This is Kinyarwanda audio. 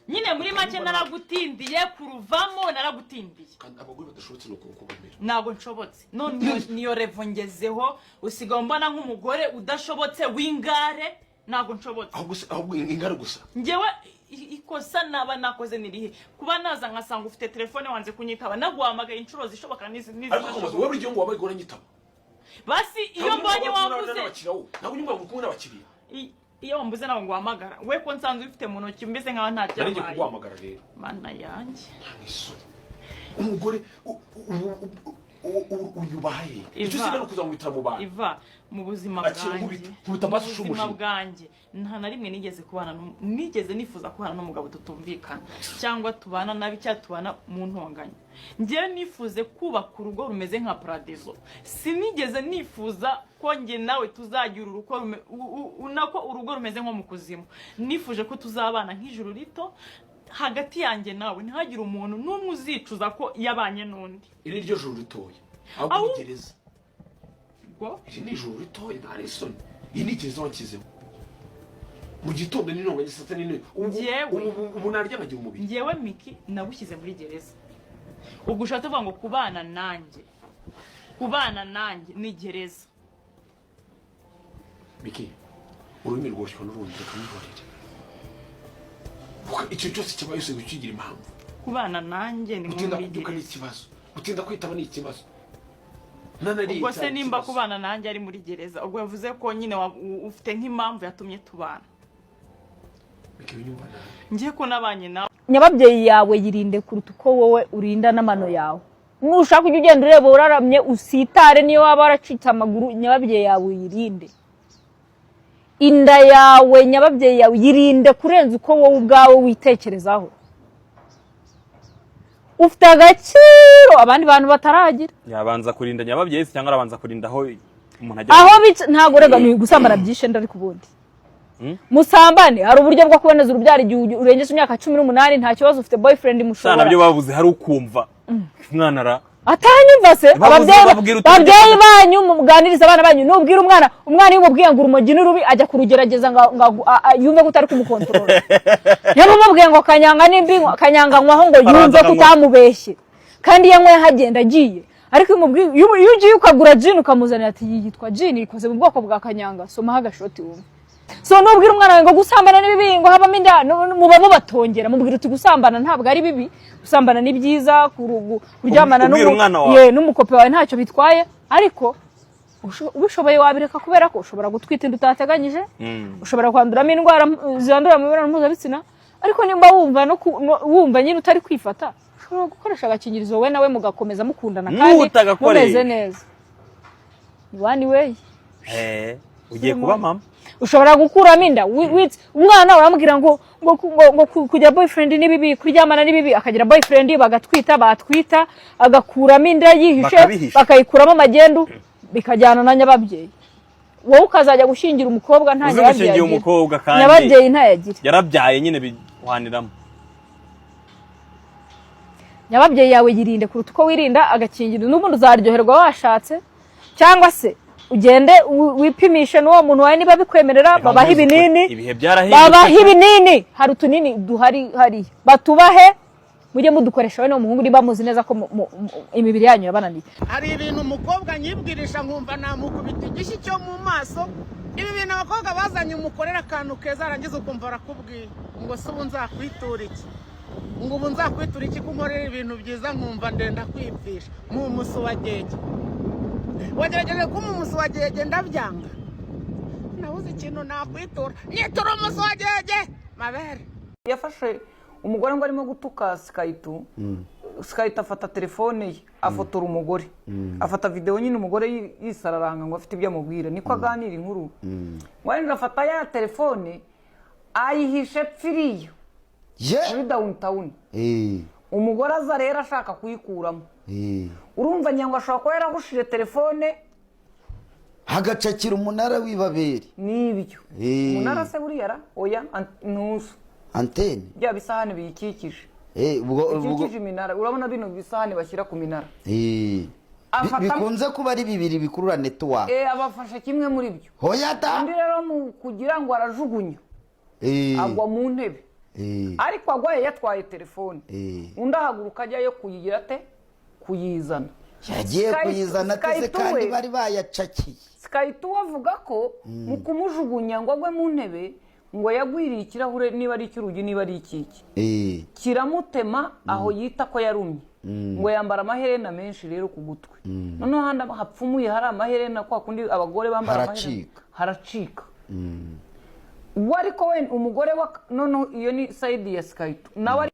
nyine muri make naragutindiye kuruvamo naragutindiye abagore badashobotse no kubagamira nago nshobotse none niyo revo ngezeho usigaye mbona nk'umugore udashobotse wingare nago nshobotse ahubwo ingare gusa ngewe ikosa naba nakoze nirihe kuba naza nkasanga ufite telefone wanze kunyitaba naguhamagaye inshuro zishoboka ariko wowe buri ngo wabaye gora nyitaba basi iyo mbonye wavuze ntabwo nyumva ngo kumwe n'abakiriya iyo wambuze nawe ngo wahamagara we ko nsanzwe ufite mu ntoki mbese nkaho nta cyabaye nari kuguhamagara rero mana yanjye umugore uyubaye icyo sigara kuzamwitira mu bantu iva mu buzima bwanjye nta na rimwe nigeze kubana nigeze nifuza kubana n'umugabo tutumvikana cyangwa tubana nabi cyangwa tubana mu ntonganya ngiye nifuze kubaka urugo rumeze nka paradizo sinigeze nifuza ko nge nawe tuzagira uruko unako urugo rumeze nko mu kuzimu nifuje ko tuzabana nk'ijuru rito hagati yanjye nawe ntihagire umuntu n'umwe uzicuza ko yabanye n'undi iri ryo juru ritoya ahubwo gereza ngo iri ni juru ritoya ntari isoni iyi ni gereza wakizeho mu gitondo n'inonga gisata n'ino ubu narya nkagira umubiri ngewe Miki nagushyize muri gereza ubwo ushaka tuvuga ngo kubana nanjye ni gereza Miki ururimi rwoshywa n'urundi rukamihorera icyo cyose kiba yose gukigira impamvu kubana nanjye ni gutinda kuduka n'ikibazo gutinda kwitaba n'ikibazo ubwo se nimba kubana nanjye ari muri gereza ubwo yavuze ko nyine ufite nk'impamvu yatumye tubana ngiye ko nabanye nawe nyababyeyi yawe yirinde kuruta uko wowe urinda n'amano yawe nushaka ujye ugenda ureba uraramye usitare niyo waba waracitse amaguru nyababyeyi yawe yirinde inda yawe nyababyeyi yawe yirinde kurenza uko wowe ubwawe witekerezaho ufite agaciro abandi bantu bataragira yabanza kurinda nyababyeyi cyangwa arabanza kurinda aho umuntu ajya aho ntago rega ni gusambana byishe ndari kubundi musambane hari uburyo bwo kuboneza urubyaro igihe urengeje imyaka 18 nta kibazo ufite boyfriend mushobora nabyo bavuze hari ukumva umwana ra atanyumva se ababyeyi banyu muganiriza abana banyu nubwira umwana yumubwiye ngo urumogi n'urubi ajya kurugerageza yumve kutari kumukontorora yaba mubwiye ngo kanyanga nimbi kanyanga nkwaho ngo yumve kutamubeshye kandi yanywe hagenda agiye ariko iyo ugiye ukagura gin ukamuzanira ati yitwa gin ikoze mu bwoko bwa kanyanga soma hagashoti wumve so nubwira umwana ngo gusambana nibibi ngo habamo inda mubabo batongera mubwira uti gusambana ntabwo ari bibi gusambana ni byiza kuryamana n'umukope wawe ntacyo bitwaye ariko ubishoboye wabireka kubera ko ushobora gutwita inda utateganyije ushobora kwanduramo indwara zandurira mu mibonano mpuzabitsina ariko nimba wumva nyine utari kwifata ushobora gukoresha agakingirizo wowe nawe mugakomeza mukundana kandi mumeze neza ni way ugiye kuba mama ushobora gukuramo inda umwana uramubwira ngo kujya boyfriend ni bibi kuryamana ni bibi akagira boyfriend bagatwita batwita agakuramo inda yihishe bakayikuramo amagendu bikajyana na nyababyeyi wowe ukazajya gushingira umukobwa nta nyababyeyi ntayagira yarabyaye nyine bihwaniramo nyababyeyi yawe yirinde kuruta uko wirinda agakingirizo n'ubundi uzaryoherwa washatse cyangwa se ugende wipimishe n'uwo muntu wawe niba bikwemerera babaha ibinini hari utunini duhari hari batubahe mujye mudukoresha we n'umuhungu niba muzi neza ko imibiri yanyu yabananiye hari ibintu umukobwa nyibwirisha nkumva namukubita igishyi cyo mu maso ibi bintu abakobwa bazanye umukorera akantu keza arangiza ukumva arakubwiye ngo se ubu nzakwitura iki ngo ubu nzakwitura iki kunkorera ibintu byiza nkumva ndenda kwipfisha mu musi wa gege wagerageje ko umusi wa gege ndabyanga nabuze ikintu nakwitura nyitura umusi wa gege mabere yafashe umugore ngo arimo gutuka Skype afata telefone ye afotora umugore afata video nyine umugore yisararanga ngo afite ibyo amubwira niko aganira inkuru wenda afata ya telefone ayihishe pfiriyo muri downtown umugore aza rero ashaka kuyikuramo urumva nyangwa ashaka ko yaragushije telefone hagacakira umunara w'ibaberi nibyo umunara se buriya oya nusu antene bya bisahane biyikikije bikikije iminara urabona bino bisahane bashyira ku minara bikunze kuba ari bibiri bikurura network abafasha kimwe muri byo hoya da undi rero mu kugira ngo arajugunya agwa mu ntebe ariko agwaye yatwaye telefone undi ahaguruka ajyayo kuyigira ate kuyizana yagiye kuyizana tese kandi bari bayacakiye Skytu avuga ko mu kumujugunya ngo agwe mu ntebe ngo yagwiriye ikirahure niba ari icy'urugi niba ari ikiki kiramutema aho yita ko yarumye ngo yambara amaherena menshi rero ku gutwi noneho handi hapfumuye hari amaherena kwa kundi abagore bambara amaherena haracika ariko we umugore wa noneho iyo ni side ya Skytu nawe